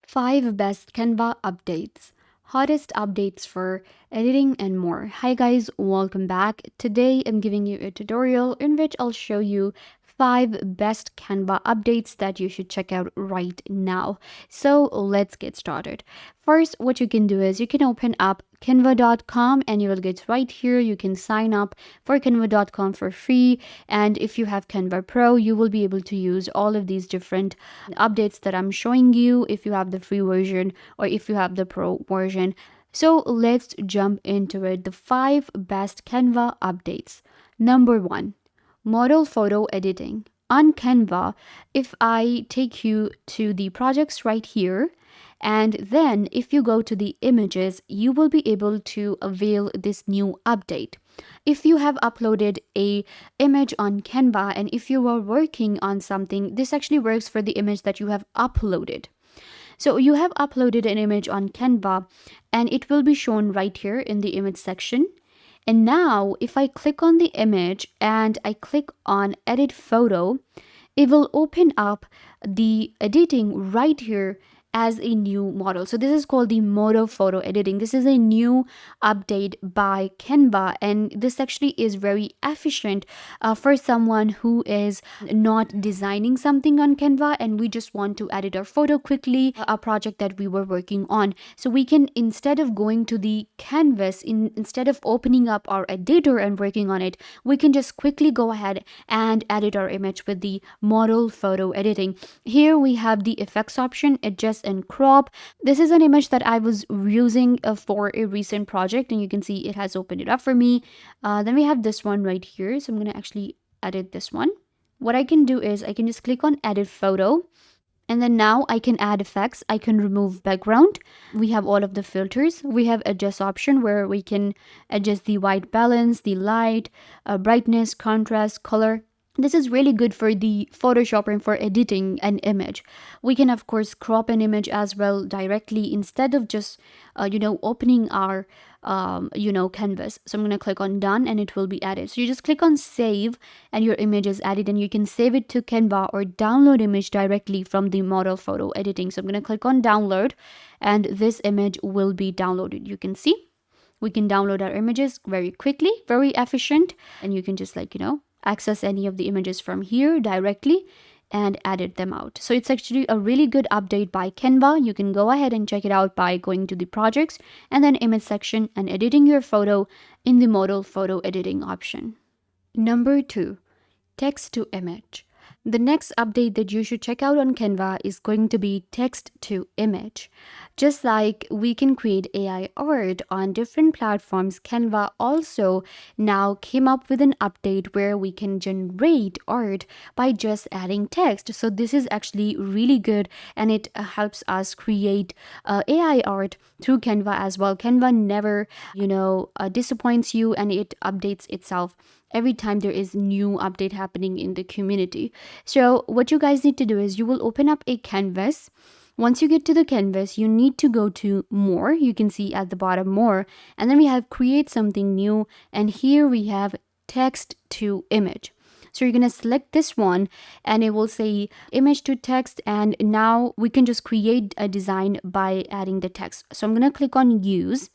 5 best Canva updates, hottest updates for editing and more. Hi guys, welcome back. Today I'm giving you a tutorial in which I'll show you 5 best Canva updates that you should check out right now. So let's get started. First, what you can do is you can open up canva.com and you will get right here. You can sign up for canva.com for free, and if you have Canva Pro, you will be able to use all of these different updates that I'm showing you if you have the free version or if you have the pro version. So let's jump into it. The 5 best Canva updates. Number 1, model photo editing. On Canva, if I take you to the projects right here, and then if you go to the images, you will be able to avail this new update. If you have uploaded a image on Canva and if you are working on something, this actually works for the image that you have uploaded. So you have uploaded an image on Canva and it will be shown right here in the image section. And now if I click on the image and I click on edit photo, it will open up the editing right here as a new model. So this is called the model photo editing. This is a new update by Canva, and this actually is very efficient for someone who is not designing something on Canva and we just want to edit our photo quickly, a project that we were working on. So we can, instead of going to the canvas, instead of opening up our editor and working on it, we can just quickly go ahead and edit our image with the model photo editing. Here we have the effects option, adjust and crop. This is an image that I was using for a recent project, and you can see it has opened it up for me. Then we have this one right here, so I'm going to actually edit this one. What I can do is I can just click on edit photo, and then now I can add effects. I can remove background. We have all of the filters. We have adjust option where we can adjust the white balance, the light, brightness, contrast, color. This is really good for the Photoshop and for editing an image. We can of course crop an image as well directly instead of just opening our canvas. So I'm going to click on done and it will be added. So you just click on save and your image is added, and you can save it to Canva or download image directly from the model photo editing. So I'm going to click on download and this image will be downloaded. You can see we can download our images very quickly, very efficient, and you can just access any of the images from here directly and edit them out. So it's actually a really good update by Canva. You can go ahead and check it out by going to the projects and then image section and editing your photo in the model photo editing option. Number 2, text to image. The next update that you should check out on Canva is going to be text to image. Just like we can create AI art on different platforms, Canva also now came up with an update where we can generate art by just adding text. So this is actually really good, and it helps us create AI art through Canva as well. Canva never, disappoints you, and it updates itself every time there is new update happening in the community. So what you guys need to do is you will open up a canvas. Once you get to the canvas, you need to go to more. You can see at the bottom more, and then we have create something new, and here we have text to image. So you're going to select this one and it will say image to text, and now we can just create a design by adding the text. So I'm going to click on use.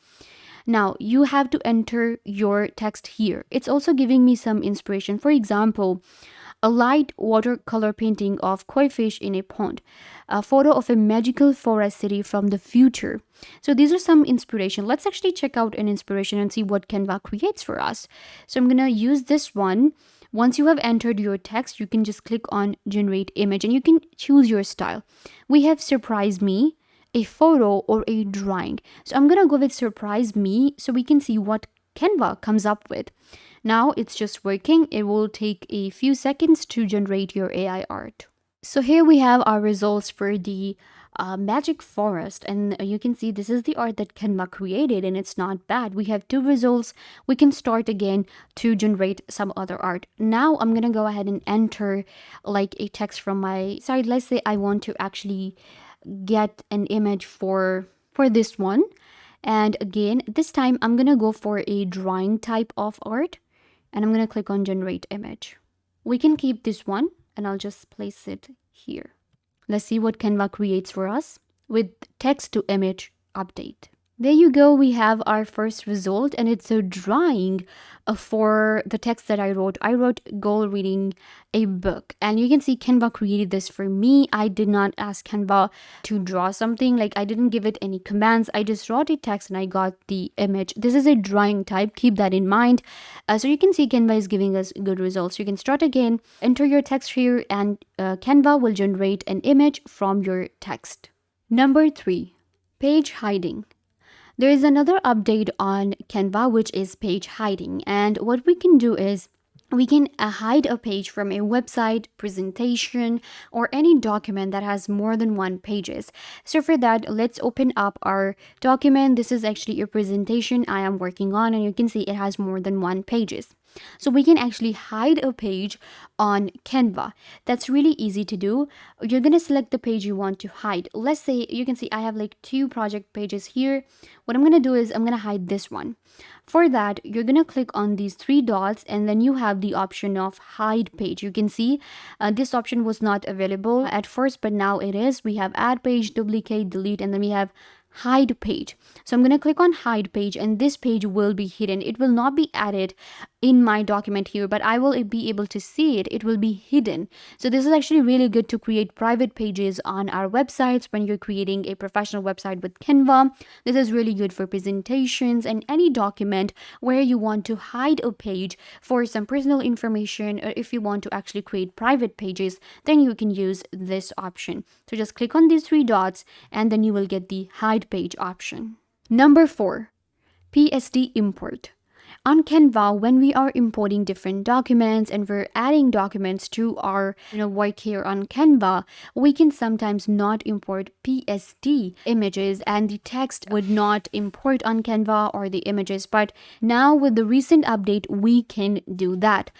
Now you have to enter your text here. It's also giving me some inspiration. For example, a light watercolor painting of koi fish in a pond, a photo of a magical forest city from the future. So these are some inspiration. Let's actually check out an inspiration and see what Canva creates for us. So I'm going to use this one. Once you have entered your text, you can just click on generate image and you can choose your style. We have surprise me, a photo, or a drawing. So I'm going to go with surprise me so we can see what Canva comes up with. Now it's just working. It will take a few seconds to generate your AI art. So here we have our results for the magic forest, and you can see this is the art that Canva created, and it's not bad. We have 2 results. We can start again to generate some other art. Now I'm gonna go ahead and enter like a text from my side. Let's say I want to actually get an image for this one, and again this time I'm gonna go for a drawing type of art, and I'm gonna click on generate image. We can keep this one and I'll just place it here. Let's see what Canva creates for us. with text to image update. There you go, we have our first result, and it's a drawing for the text that I wrote. I wrote goal reading a book, and you can see Canva created this for me. I did not ask Canva to draw something, like I didn't give it any commands. I just wrote a text and I got the image. This is a drawing type, keep that in mind. So you can see Canva is giving us good results. You can start again, enter your text here, and Canva will generate an image from your text. Number 3, page hiding. There is another update on Canva, which is page hiding. And what we can do is we can hide a page from a website, presentation, or any document that has more than one pages. So for that, let's open up our document. This is actually a presentation I am working on, and you can see it has more than one pages. So we can actually hide a page on Canva. That's really easy to do. You're going to select the page you want to hide. Let's say you can see I have like 2 project pages here. What I'm going to do is I'm going to hide this one. For that, you're going to click on these 3 dots, and then you have the option of hide page. You can see this option was not available at first, but now it is. We have add page, duplicate, delete, and then we have hide page. So I'm going to click on hide page, and this page will be hidden. It will not be added in my document here, but I will be able to see it. It will be hidden. So this is actually really good to create private pages on our websites when you're creating a professional website with Canva. This is really good for presentations and any document where you want to hide a page for some personal information, or if you want to actually create private pages, then you can use this option. So just click on these 3 dots, and then you will get the hide page option. Number 4, PSD import. On Canva, when we are importing different documents and we're adding documents to our work here on Canva, we can sometimes not import PSD images, and the text would not import on Canva, or the images. But now with the recent update, we can do that.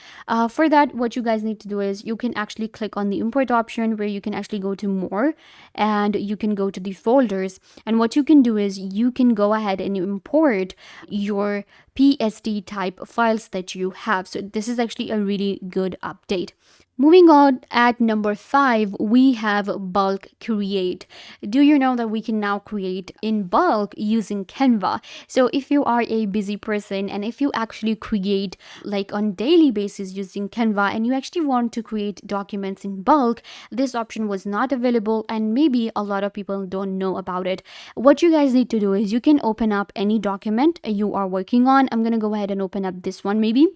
For that, what you guys need to do is you can actually click on the import option, where you can actually go to more, and you can go to the folders. And what you can do is you can go ahead and import your PSD type files that you have. So this is actually a really good update. Moving on, at number 5, we have bulk create. Do you know that we can now create in bulk using Canva? So if you are a busy person, and if you actually create like on daily basis using Canva, and you actually want to create documents in bulk, this option was not available, and maybe a lot of people don't know about it. What you guys need to do is you can open up any document you are working on. I'm going to go ahead and open up this one maybe.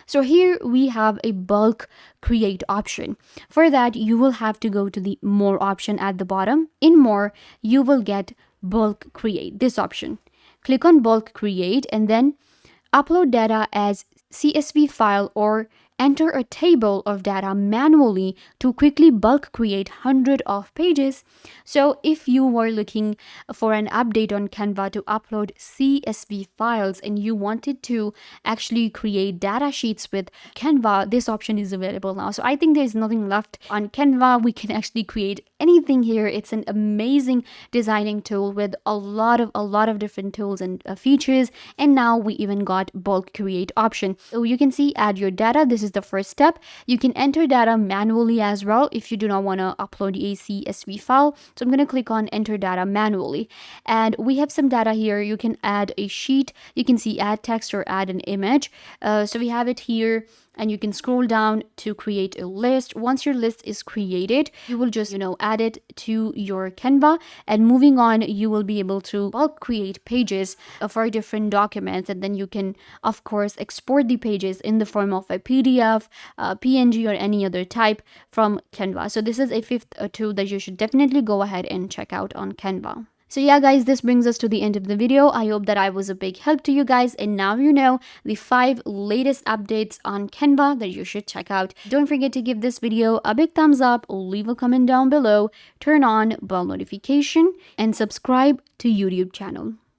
So here we have a bulk create option. For that, you will have to go to the more option at the bottom. In more, you will get bulk create, this option. Click on bulk create, and then upload data as CSV file, or enter a table of data manually to quickly bulk create 100 of pages. So if you were looking for an update on Canva to upload CSV files, and you wanted to actually create data sheets with Canva, this option is available now. So I think there's nothing left on Canva. We can actually create anything here. It's an amazing designing tool with a lot of different tools and features. And now we even got bulk create option. So you can see add your data. This is the first step. You can enter data manually as well if you do not want to upload a CSV file. So I'm going to click on enter data manually, and we have some data here. You can add a sheet. You can see add text or add an image. So we have it here, and you can scroll down to create a list. Once your list is created, you will just add it to your Canva, and moving on, you will be able to bulk create pages for different documents, and then you can of course export the pages in the form of a PDF, PNG, or any other type from Canva. So this is a 5th tool that you should definitely go ahead and check out on Canva. So yeah guys, this brings us to the end of the video. I hope that I was a big help to you guys, and now you know the 5 latest updates on Canva that you should check out. Don't forget to give this video a big thumbs up, leave a comment down below, turn on bell notification, and subscribe to YouTube channel.